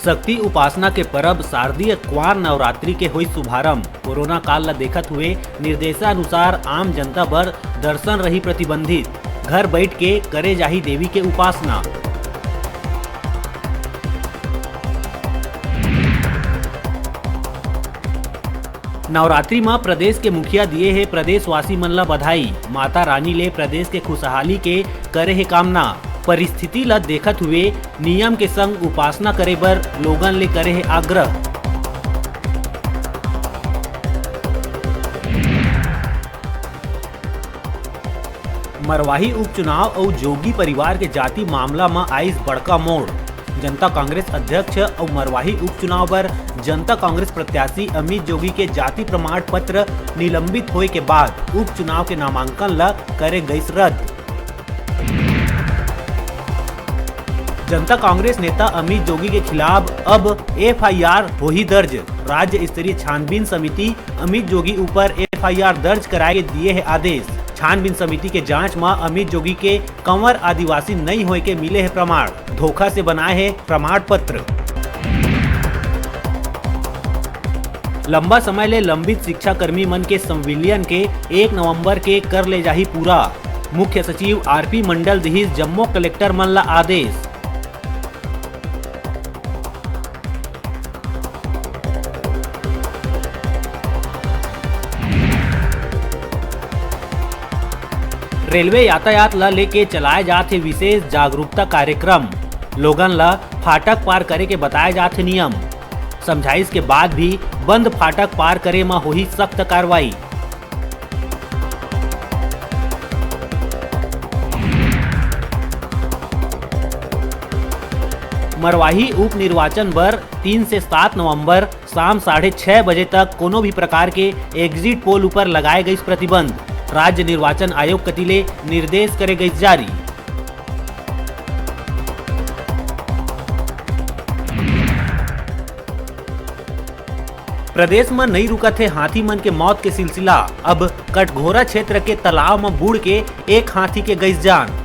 शक्ति उपासना के परब शारदीय क्वार नवरात्रि के हुई शुभारंभ। कोरोना काल ला देखत हुए निर्देशानुसार आम जनता बर दर्शन रही प्रतिबंधित। घर बैठ के करे जाही देवी के उपासना। नवरात्रि में प्रदेश के मुखिया दिए है प्रदेशवासी मन ला बधाई। माता रानी ले प्रदेश के खुशहाली के करे है कामना। परिस्थिति ला देखत हुए नियम के संग उपासना करे बर लोगन ले करे है आग्रह। मरवाही उपचुनाव और जोगी परिवार के जाति मामला में आइस बड़का मोड़। जनता कांग्रेस अध्यक्ष और मरवाही उपचुनाव पर जनता कांग्रेस प्रत्याशी अमित जोगी के जाति प्रमाण पत्र निलंबित होए के बाद उपचुनाव के नामांकन ला करे गईस रद्द। जनता कांग्रेस नेता अमित जोगी के खिलाफ अब FIR हो ही दर्ज। राज्य स्तरीय छानबीन समिति अमित जोगी ऊपर FIR दर्ज कराए दिए है आदेश। छानबीन समिति के जांच में अमित जोगी के कंवर आदिवासी नहीं होए के मिले है प्रमाण। धोखा से बनाए है प्रमाण पत्र। लंबा समय ले लंबित शिक्षा कर्मी मन के संविलियन के 1 नवंबर के कर ले जाही पूरा। मुख्य सचिव RP मंडल दिहिस जम्मू कलेक्टर मन ला आदेश। रेलवे यातायात ला लेके चलाए जाते विशेष जागरूकता कार्यक्रम। लोगन ला फाटक पार करे के बताए जाते नियम। समझाइश के बाद भी बंद फाटक पार करे में होही सख्त कार्रवाई। मरवाही उप निर्वाचन बर 3 से 7 नवंबर शाम 6:30 बजे तक कोनो भी प्रकार के एग्जिट पोल ऊपर लगाए गई प्रतिबंध। राज्य निर्वाचन आयोग कतिले निर्देश करे गई जारी। प्रदेश में नहीं रुकत है हाथी मन के मौत के सिलसिला। अब कटघोरा क्षेत्र के तालाब में बूढ़ के एक हाथी के गई जान।